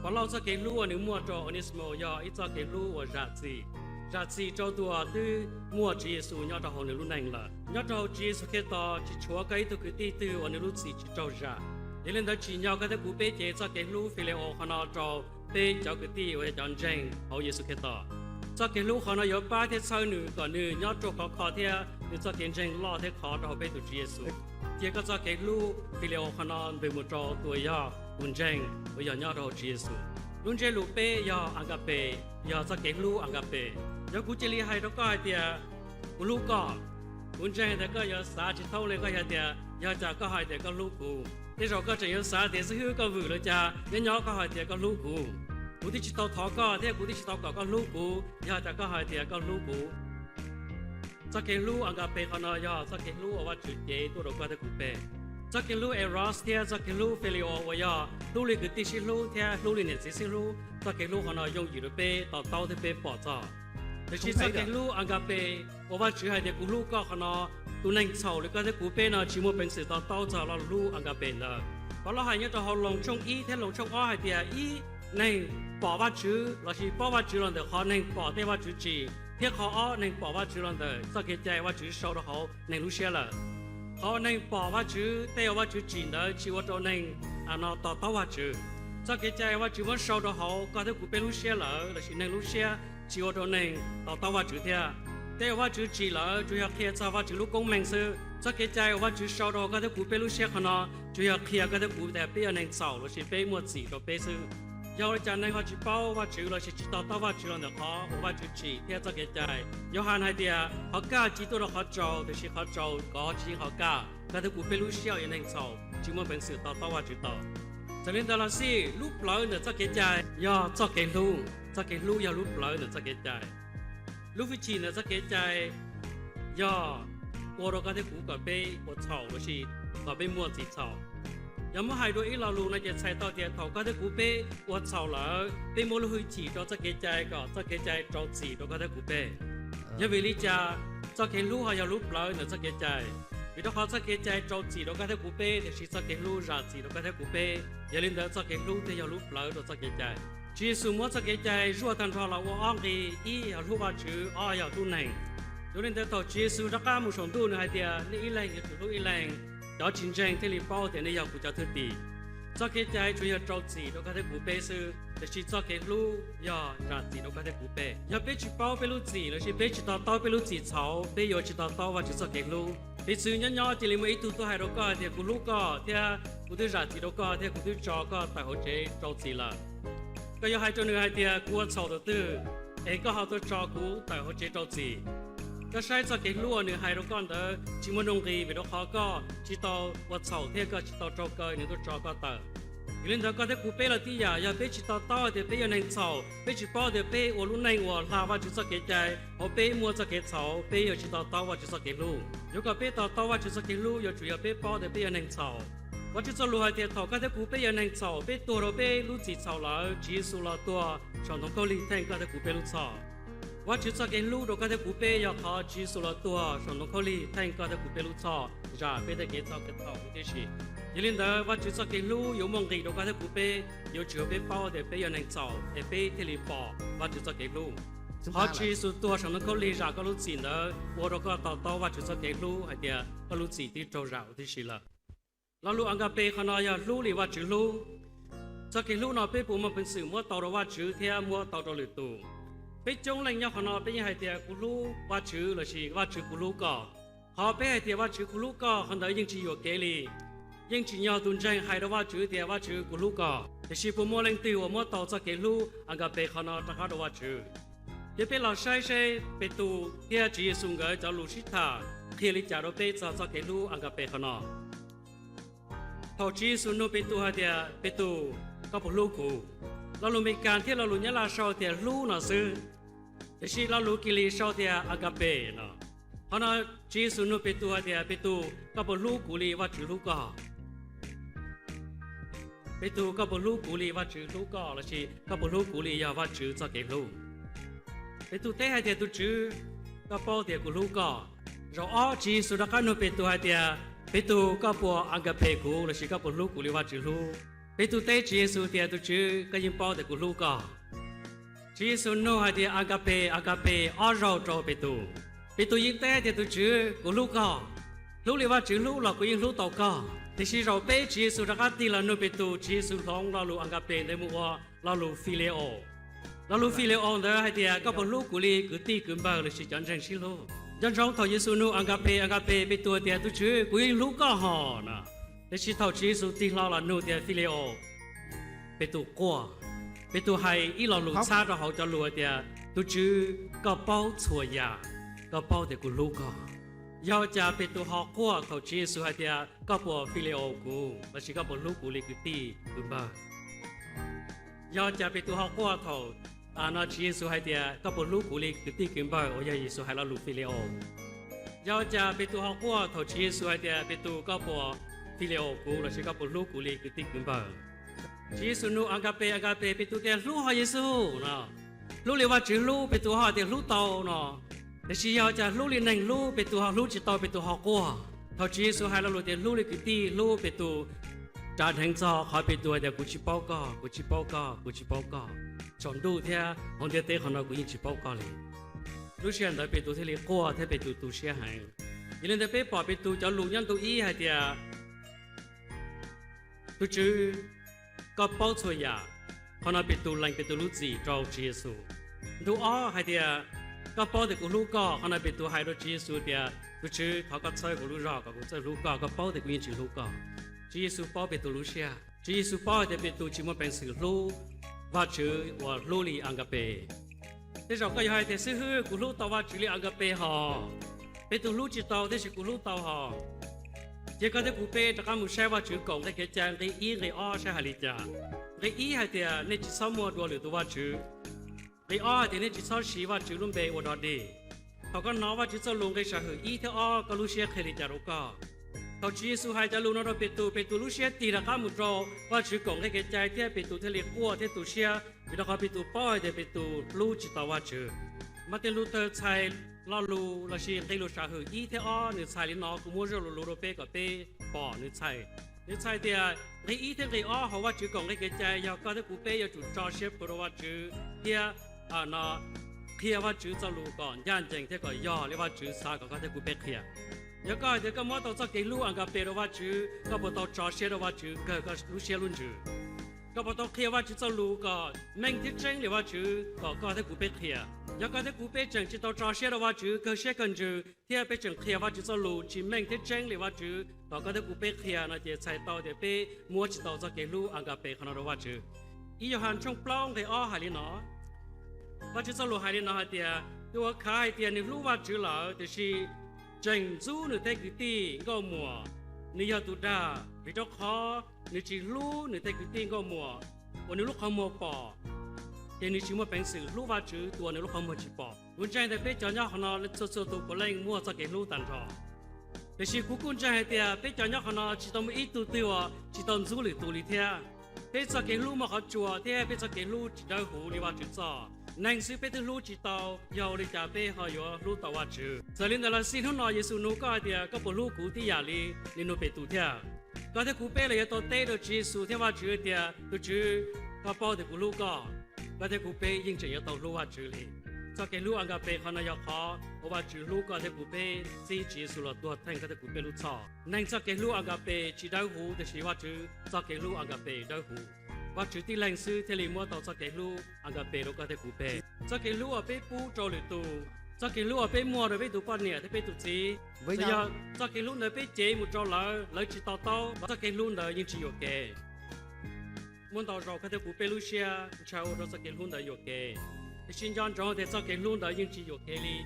có lâu cho cái lúa nếu mua cho onismo do ít cho cái lúa giá trị cho tua từ mua chỉ số nhau cho họ nếu lúc này là nhau cho chỉ số cái to chỉ chúa cái từ cái tí từ ở nếu lúc chỉ cho ra để lên đó chỉ nhau cái cụ bé chế cho cái lúa phi lê ô họ nó cho bé cho cái tí ở trong tranh họ Giêsu cái to cho cái lúa họ nó có ba thế sau nữa còn nữa nhau cho họ khó thế nữa cho cái tranh lo thế khó cho họ bé từ Giêsu chỉ có cho cái lúa phi lê ô họ nó về một trò tuổi ya buồn tranh bây giờ nhau cho Giêsu luôn chơi lúa bé ya agape ya cho cái lúa agape giờ cú chơi li hay đó có thì cú lúa có buồn tranh thì có giờ xã chỉ thâu lên có thì giờ cha có hay thì có lúa cú thế rồi có chuyện xã thì sẽ hứa có vừa rồi cha nhớ nhỏ có hay thì có lúa cú thì chỉ tao thọ có thế cú thì chỉ tao có lúa cú giờ cha có hay thì có lúa cú cho cái lúa agape họ nói giờ cho cái lúa ở chữ chế tôi đâu có thể cú bé cho cái lúa eros thì cho cái lúa felio ở giờ lúa này cái tí xí lúa thì lúa này xí lúa cho cái lúa họ nói dùng gì rồi bé tao thì bé bỏ choแต่ชีสักแกลูอังกาเปว่าชื่อให้เด็กลูกก็ขนาดตัวนั่งเฉาเลยก็จะกูเป็นนะชิโมเป็นสื่อต่อเต้าจากเราลูอังกาเปนะเพราะเราหายเนี่ยจะเขาลงช่องอีแทนลงช่องอ้อให้เดียอีในป่อว่าชื่อเราชีป่อว่าชื่อเราเด็กเขาในป่อเทว่าชื่อจีเทียเขาอ้อในป่อว่าชื่อเราเด็กสักแกใจว่าชื่อเศร้าเขาในลูเชียละเขาในป่อว่าชื่อเทว่าชื่อจีนเด็กชีว่าตัวในอันนั้นต่อเต้าว่าชื่อสักแกใจว่าชื่อว่าเศร้าเขาก็จะกูเป็นลูเชียละเราชีในลูเชียchỉ ở trong này tao vào chữ thế,แต่ว่าchữ chỉ là chủ yếu khi cho vào chữ lúc công minh sư, cho cái tráiว่าchữ sau đó cái cụ bé lúc xe khăn nó, chủ yếu khi cái cụ để bé ở này sầu là chỉ bé mua chỉ rồi bé sư, giờ cho nên họ chỉ bảoว่าchữ là chỉ tao vào chữ là họ,ว่าchữ chỉ theo cho cái trái, giờ hàng hai dia họ cả chỉ tôi là họ trâu, thì chỉ họ trâu có chỉ họ cả, cái cụ bé lúc xe ở này sầu, chỉ muốnเป็นสื่อtao vào chữ tao, cho nên đó là gì lúc lỡ nữa cho cái trái, giờ cho cái lu cho cái lúa ya lúa lỡ nữa cho cái trái lúa vị trí nữa cho cái trái ya qua đó cái thứ cũ cái bê của chậu đó là cái bê mua chỉ chậu ya mà hai đôi ít là lúa nàyจะใช้ต่อเดียวเขาก็จะกูเป้ว่าชาวละเป้โมลุยจีก็จะเกจายก็จะเกจายจอจีก็จะกูเป้ยาวิลิจาจะเกลูหายาลูปลอยเนี่ยจะเกจายวิธีเขาจะเกจายจอจีก็จะกูเป้แต่ชีจะเกลูราจีก็จะกูเป้ยาลินเดอจะเกลูแต่ยาลูปลอยก็จะเกจายchỉ số mỗi cái trái ruột thành thọ là ông cái ý ở lúc vào chữ ở ở tu này, cho nên tôi chỉ số tất cả một số tu này thì ý lành thì tu ý lành, đó chiến tranh thì li bao thì này giờ cũng cho thứ tỷ, cho cái trái chủ yếu trâu chỉ đó có thể cụ bê sư, để chỉ cho cái lúa giờ ra chỉ đó có thể cụ bê, giờ bê chỉ bao bê lúa chỉ là chỉ bê chỉ tao bê lúa chỉ cháu, bê giờ chỉ tao và chỉ cho cái lúa, bê sư nhỏ chỉ lấy mấy tu hai đó có thì cụ lúa có thì cụ thứ ra chỉ đó có thì cụ thứ cho có tại hỗ trợ trâu chỉ làก็ยังให้ตัวหนึ่งให้เดียกูว่าชาวตัวตื้อเองก็หาตัวจอกูแต่เขาเจ๊ตัวจีก็ใช้สกิลล้วนหนึ่งให้เราก่อนเด้อจิมันงกีไปดูเขาก็จิตตัวว่าชาวเที่ยก็จิตตัวจอเกยหนึ่งตัวจอก็เตออีเรื่องเดียวก็ได้กูเป้ละที่อย่าเป้จิตตัวต่อเดี๋ยวเป้ยังในชาวเป้จิตป้อเดี๋ยวเป้ว่าลุ้นในว่าลาว่าจิตสกิลใจเอาเป้มัวสกิลชาวเป้ยังจิตตัวต่อว่าจิตสกิลลู่ยกกับเป้ต่อว่าจิตสกิลลู่ยังจุยเป้ป้อเดี๋ยวเป้ยังในชาวว่าจะรู้ให้เด็กเขาก็จะกูไปยังในเสาไปตัวเราไปรู้จีเสาแล้วจีสุราตัวชาวน้องเกาหลีแทงก็จะกูไปรู้เสาว่าจะจะเกินรู้เราก็จะกูไปอยากเขาจีสุราตัวชาวน้องเกาหลีแทงก็จะกูไปรู้เสาจะไปได้เกี่ยวกับเขาที่สิยิ่งเดิมว่าจะจะเกินรู้อยู่มองดีเราก็จะกูไปอยู่เชื่อไปเป้าเดี๋ยวไปยังในเสาเดี๋ยวไปที่รีปอว่าจะจะเกินรู้เขาจีสุตัวชาวน้องเกาหลีจะก็รู้จีนเด้อว่าเราก็ต่อว่าจะจะเกินรู้ให้เดียวก็รู้จีที่เราเราที่สิละเราลูอังกาเปขนาดยาลูหรือว่าจือลูจะกินลูนอเป้ปูมันเป็นสื่อมัวต่อเราว่าจือเทียมัวต่อเราหรือตูเป้จงแรงยาขนาดเป้ยังให้เทียกูลูว่าจือหรือชีว่าจือกูลูก็เขาเป้ให้เทียว่าจือกูลูก็ขนาดยังจีอยู่เกลียังจียาตุนใจให้เราว่าจือเทียว่าจือกูลูก็แต่ชีปูมัวแรงตีว่ามัวต่อจะกินลูอังกาเปขนาดตะขาดว่าจือเดี๋ยวเป้เราใช้เป้ตูเทียจีสุงเกอจะลูชิตาเทียลิจาเราเป้จะกินลูอังกาเปขนาดเขาจีสุนเป็นตัวเดียเป็นตัวก็เป็นลูกกูเรารู้มีการที่เรารู้เนี่ยเราชอบเดียลูน่ะซื้อแต่ชีเรารู้กิริชอบเดียอากาเปน่ะเพราะนั้นจีสุนเป็นตัวเดียเป็นตัวก็เป็นลูกกูลีว่าจือลูกก็เป็นตัวก็เป็นลูกกูลีว่าจือลูกก็แล้วชีก็เป็นลูกกูลียาว่าจือจะเก็บลูกเป็นตัวเตะให้เดียตัวจือก็ป้อเดียกูลูกก็เราอ้อจีสุดก็นุ่เป็นตัวเดียเป็นตัวก็ปัวอังกาเพกูแล้วชีก็ปัวลูกกูเรียกว่าจือลูก ไปตัวเตจีสุเตียตัวจื้อก็ยิงป้อแต่กูลูกก็จีสุโนหาเดียอากาเปออเราโตไปตัวยิงเต้เตียตัวจื้อกูลูกก็ลูกเรียกว่าจื้อลูกเราก็ยิงลูกต่อก็แต่ชีเราเป้จีสุรักตีละโนไปตัวจีสุร้องเราลูอากาเปในมัวเราลูฟิเลโอเราลูฟิเลโอเด้อให้เดียก็เป็นลูกกูลีกูตีกูบ้าเลยสิจันเจงชิโลจันร้องทอยิสุโนอากาเปไปตัวเตียตัวจื้อกูยิงลูกก็ห่อนะแต่ชีเท่าจีสุตีเราละโนเตียฟิเลโอไปตัวกัวไปตัวให้อีเราลูชาเราเขาจะรัวเดียตัวจื้อก็เป้าชัวยาก็เป้าแต่กูลูกก็ยาวจะไปตัวหอกกัวเขาจีสุให้เดียก็ปวดฟิเลโอกูแล้วชีก็ปวดลูกกูเลยกูตีกูบ้ายาวจะไปตัวหอกกัวเขานาจีสุให้เดียก็ปวดลูกกูเลยกูตีกูบ้าโอ้ยยิสุให้เราลูกฟิเลโอยาวจะไปตัวหอกกัวเขาจีสุให้เดียไปตัวก็ปวดฟิเลโอกูแล้วชีก็ปวดลูกกูเลยกูตีกูบ้าจีสุนูอากาเปไปตัวเดียลูกหอยิสุเนาะลูกเรียกว่าจื้อลูกไปตัวหอเดียลูกโตเนาะแต่ชียาวจะลูกเรียนหนึ่งลูกไปตัวหอลูกจิตโตไปตัวหอกัวเขาจีสุให้เราลูกเดียลูกเลยกูตีลูกไปตัวจานแห่งจอเขาไปตัวเดียกูชิปก็จนดูเท่าของเดียเตะของเรากูยิงชิปก็เลยลูกเชียนเดียไปตัวเทเลกัวเท่าไปตัวตัวเชียหายยันเดียไปปอไปตัวจะลูกยันตัวอีให้เดียตัวจื้อก็เป้าช่วยยาเขาน่าเป็นตัวแรงเป็นตัวลูกจีเราเจียสูดูอ้อให้เดียก็เป้าแต่กูลูกก็เขาน่าเป็นตัวไฮโดรเจียสูเดียตัวชื่อเขาก็ใช้กูลูกรอกับกูใช้ลูกก็เป้าแต่กูยิงจีลูกก็เจียสูเป้าเป็นตัวลูกเชียเจียสูเป้าแต่เป็นตัวจิมันเป็นสื่อลูกว่าชื่อว่าลูลีอังกาเปแต่เราก็ยังให้แต่ซื้อกูลูกตัวว่าชื่อลีอังกาเปห่อเป็นตัวลูกจีโตแต่ชื่อกูลูกตัวห่อเจ้าก็ได้กูเป้จะการมุใช้ว่าชื่อกงได้แก่แจงได้อีได้อ้อใช้หาลิจาได้อีให้เดียในจิตสมตัวหรือตัวว่าชื่อได้อ้อเดียในจิตสชีว่าชื่อลุงเบย์วัดดีเขาก็น้อว่าจิตสลุงได้ใช้หืออีเท่าอ้อก็ลูเชียเคลิจารุกาเขาจีสุให้จะลุงนรเป็นตัวลูเชียตีละข้ามุโรว่าชื่อกงได้แก่ใจเทียเป็นตัวเทเลกัวเทียตัวเชียเป็นตัวเขาเป็นตัวป้อยเดียเป็นตัวลูจิตว่าชื่อมาเตลูเตอร์ไทยลอลูลาชีได้ลูชาหืออีเทอ้อหนึ่งชายลินอกูมัวจะลูโรเป้กับเป้ปอหนึ่งชายเดียในอีเทอ้อเขาว่าจื้อกงได้เกใจยาวก็ได้กูเป้ยาจุดจอเชฟเพราะว่าจื้อเทียนาเทียว่าจื้อจะลูก่อนย่านเจงเทียก็ย่อเรียกว่าจื้อซาก็ได้กูเป้เทียยาก็เดี๋ยวก็มัวต่อจากเกลูอังกาเป้ว่าจื้อก็พอต่อจอเชฟว่าจื้อก็ลูเชียลุนจื้อก็พอต่อเทียว่าจื้อจะลูก็แม่งที่เจงเรียกว่าจื้อก็ได้กูเป้เทียยากได้กูเป้จังจิตต่อจอเชียว่าจื้อก็เชียกันจื้อเทียไปจังเทียว่าจื้อจะลูจิแม่งที่เจงเรียกว่าจื้อก็ได้กูเป้เทียนะเดี๋ยวใช้ต่อเดี๋ยวเป้มัวจิตต่อจากเกลูอังกาเป้ขนาดว่าจื้ออีโยฮันช่องปล้องเดี๋ยวอ้อหายลินอว่าจื้อจะลูหายลินอเดียตัวขายเดียนี่รู้ว่าจื้อเหล่าแต่ชีจังจู้นี่เทกิตีก็มัวนี่ยาตุดาวิจคอนี่จีลูนี่เทกิตีก็มัววันนี้ลูกขโมยปอเดี๋ยวนี้ชิมว่าเป็นสื่อลูกว่าจื้อตัวในลูกขโมยจีปอวันใจแต่เป็นจอยขนาดเล็กสุดตัวเล่งมัวจะเกลูตันทอแต่ชีกุกุนใจเดียเป็นจอยขนาดจีต้องมีตัวจีต้องจู้หรือตัวลิเทียเป็นจะเกลูมาขจัวเทียเป็นจะเกลูจีได้หูนี่ว่าจื้อจ่อนั่งซื้อเป็นลูกจีโตยาวลิจ่าเป้หอยลูกตัวว่าจื้อสลินแต่ละสิ่งที่นอยสูนุก็เดียก็เป็นลูกกูที่ยาลีนี่นูเป็นตัวเทียก็ถ้ากูเป้เลยตัวเต้ตัวจีสูเทียว่าจื้อเดียตัวจื้อก็ป้อเด็กกูลูกก็ถ้ากูเป้ยิ่งจะยังตัวลูกว่าจื้อเลยจะเกลูอังกาเป้เขานายขอเพราะว่าจื้อลูกก็ถ้ากูเป้ซีจีสูละตัวแทงก็ถ้ากูเป้ลูกจ่อนั่งจะเกลูอังกาเป้จีได้หูแต่ชีว่าจื้อจะเกลูอังกาเป้ได้หูว่าจื้อที่แรงซื้อเทเลมัวต่อจะเกลูอังกาเป้ลูกก็ถ้ากูเป้จะเกลูอ่ะเป้ปูโจหรือตูจะเกลูอ่ะเป้มัวหรือเป้ตูป้อนเนี่ยที่เป้ตูจีแต่ยังจะเกลูเนี่ยเป้เจมุดโจเลยจีต่อจะเกลูเนี่ยยิ่งจีโอเคมุนต่อเราก็จะกูเปลูเชียชาวเราจะเกลูเนี่ยโอเคชินจันจงแต่จะเกลูเนี่ยยิ่งจีโอเคลี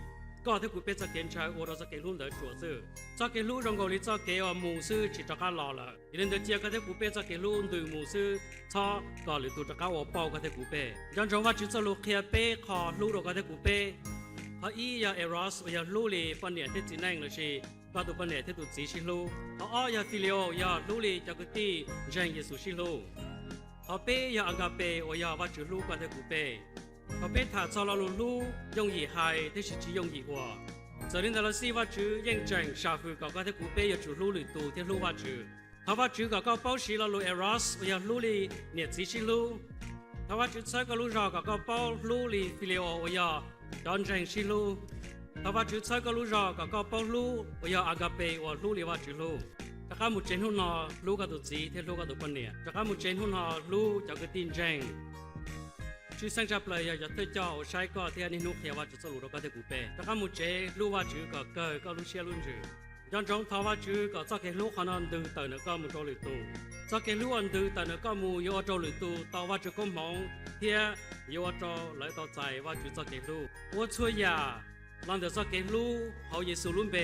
ก็ถ้ากูเปจะเกณฑ์ชาวเราจะเกลูเนี่ยชัวร์ซื้อจะเกลูรงกอลิจะเกว่าหมูซื้อจีจะการรอละยันเดียวเจ้าก็ถ้ากูเปจะเกลูดูหมูซื้อชอก็หรือตัวจะการว่าเป่าก็ถ้ากูเปยันจงว่าจีจะลูกเคียเป้คอลูกเราก็ถ้ากูเป้เขาอียาเอรอสยาลูลีปนเนี่ยที่จีนั่งเลยชีก็ตัวปนเนี่ยที่ตัวจีชิลูเขาอ้อยาฟิเลโอยาลูลีจากกุฏิเจงเยซูชิลูเขาเป้ยาอังกาเป้โอยาว่าจื้อลูกก็ได้กูเป้เขาเป้ถ้าชาวเราลูยงยี่ไฮที่สิจียงยี่หัวจะเรียนแต่ละสี่ว่าจื้อยังจังชาฟูก็ได้กูเป้ยาจื้อลูหรือตัวที่ลูกว่าจื้อ他ว่าจื้อก็เป้าชีเราลูเอรอสว่าลูลีเนี่ยจีชิลู他ว่าจื้อใช้ก็ลูรอก็เป้าลูลีฟิเลโอว่าดอนเจงชิลู他ว่าจื้อใช้ก็ลูรอก็เป้าลูว่าอากาเปว่าลูลีว่าจื้อลูจะข้ามุเจนหุ่นนอลูก็ตัวจีเทลูก็ตัวปนเนี่ยจะข้ามุเจนหุ่นนอลูจะก็ตีนเจงชื่อสังจับเลยอย่าเตะเจ้าใช้ก็เทียนินุเขียว่าจะสรุปเราก็จะกูเป้จะข้ามุเจลูว่าจื้อก็เกิดก็ลูเชียลุนจื้อย้อนจงท้าว่าจื้อก็จะเกลูขนาดดูแต่เนื้อก็มุโจลิตูจะเกลูอันดูแต่เนื้อก็มุโยโจลิตูต่อว่าจื้อก็มองเทียโยโจเลยต่อใจว่าจื้อจะเกลูว่าช่วยยาหลังจากจะเกลูเขาเยซูลุนเบ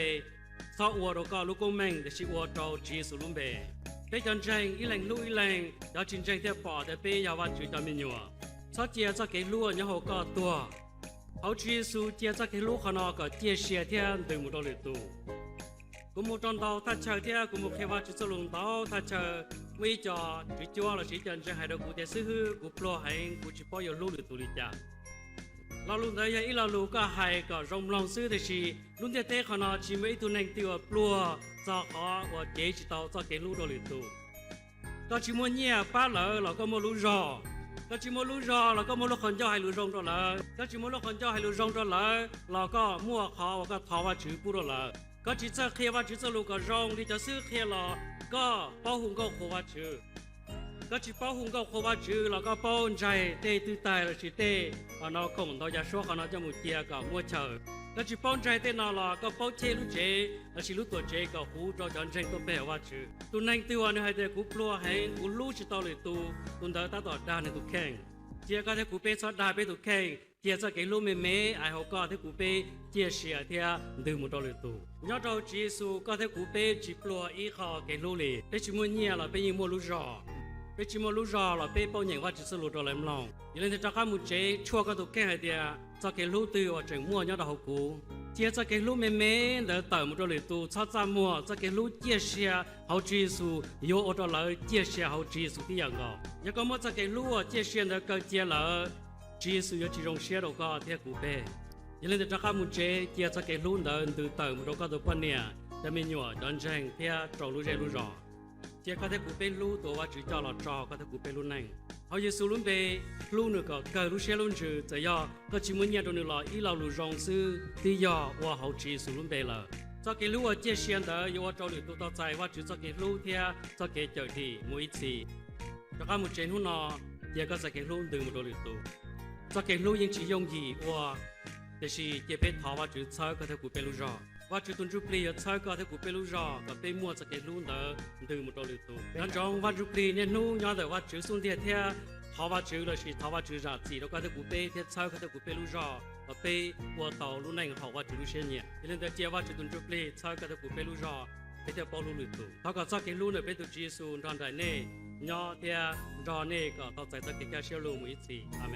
ถ้าวัวเราก็ลูกก็แม่งแต่ชิวัวโจจีซูลุนเบไปจนเจงอีแหลงลูอีแหลงอยากจริงเจงเทียปอแต่ไปยาว่าจื้อจะมีหนัวถ้าเจียจะเกลูเนี่ยเขาก็ตัวเขาจีซูเจียจะเกลูขนาดก็เจียเสียเทียนดูมุโจลิตูกูมุจนดาวถ้าเชิดเทียกูมุเขว่าจะลงดาวถ้าเชิดวิจารจุดจัวเราชี้จันจะให้เรากูเตซื้อกูปลัวให้กูจะปล่อยลูหรือตุลิจ่าเราลุงได้ยังอีเราลูก็ให้ก็รำลองซื้อแต่ชีลุงจะเตะขนาดชีไม่ตัวหนึ่งตัวปลัวจะขอว่าเจ๊จะต่อจะเกลูโดลิตูก็ชิมัวเนี่ยป้าเลยเราก็มารู้รอก็ชิมัวรู้รอเราก็มารู้คนเจ้าให้รู้รองตัวเลยก็ชิมัวรู้คนเจ้าให้รู้รองตัวเลยเราก็มั่วเขาก็ท้าว่าชื่อปุ๊ตัวเลยก็จิตจะเคลียว่าจิตจะลูกก็ร้องที่จะซื้อเคลียร์ละก็เป้าหุ่นก็ขวาชื่อก็จิเป้าหุ่นก็ขวาชื่อแล้วก็เป้าใจเตะตื้อตายแล้วจิเตะเราคงต้องจะช่วยเขาเราจะมุเจียกับมัวเชอก็จิเป้าใจเตะนาละก็เป้าเชลุเจแล้วจิลุตัวเจก็หูจอจันเจงตัวเป๋ว่าชื่อตัวนั่งตัวนี่ให้เด็กกูปลัวให้กูรู้จิตต่อเลยตัวเดินตาต่อด้านในตัวแข่งเจียก็ให้กูเป๋ซัดได้ไปตัวแข่งเจียจะเกลูเมไอเขาก็ให้กูเป๋เจียเสียเทียดูมุตัวเลยตัวยอดเราจีสูก็ให้กูเป๋จิปลัวอีเขาเกลูเลยไปชิมัวเนี่ยเราไปยิงมัวลุจอไปชิมัวลุจอเราไปเป้าอย่างว่าจะสรุปตัวเล่มลองอย่างนี้จะข้ามุเจชั่วก็ตัวแก่เดียจะเกลูตัวว่าจังมัวยอดเรากูเจียจะเกลูเมเดินต่อมุตัวเลยตัวชอบจำมัวจะเกลูเจียเสียเขาจีสูโยอดเราเจียเสียเขาจีสูที่อย่างก็ยังก็มัวจะเกลูเจียเสียเดินก็เจียเราจีสุยจีรงเชียเราก็เทียกูเป้ยังเล่นจะข้ามุเจเจียจะเกลุ่นเดินตื่นเติมเราก็ตัวปนเนี่ยจะมีหนัวดอนแจงเทียจองรู้ใจรู้รอเจียก็เทียกูเป้รู้ตัวว่าจีจ่อหลอดจอก็เทียกูเป้รู้นั่งเอาเยซูลุ้นเป้รู้หนึ่งก็เกิดรู้เชียลุ้นจืดจะย่อก็จิมุนเนี่ยตัวหนึ่งหล่ออีเรารู้รองซื้อที่ย่อว่าเขาจีสุลุ้นเป้ละจะเกลุ่ว่าเจียเชียนเดออยู่ว่าเจ้าหนึ่งตัวต่อใจว่าจีจะเกลุ่เทียจะเกเจอที่มวยซีจะข้ามุเจหุ่นนอเจียก็จะเกลุ่ดึงมาตัวหนึ่งตัวจะเก่งรู้ยังchỉ用意ว่าแต่是也被他ว่า只猜个他古贝路绕ว่า只ตุนจุปลี猜个他古贝路绕ก็ไปมั่วจะเก่งรู้เด้อดึงมาตัวเลยตัวงั้นจงว่าจุปลีเนี่ยนู้ย้อนแต่ว่า只送เทียเทีย他ว่า只了是他ว่า只ราจีแล้วก็他古贝เทีย猜个他古贝路绕ก็ไปว่าต่อรู้นั่งเขาว่า只รู้เช่นเนี่ยยังแต่เจ้าว่า只ตุนจุปลี猜个他古贝路绕ไปเทียบอลรู้เลยตัวเขาก็จะเก่งรู้เนี่ยเป็นตัวจีซูนตอนใดเนี่ยย้อนเทียรอเนี่ยก็ต่อใจจะเก่งแค่เชี่ยวรู้มือสิอาเม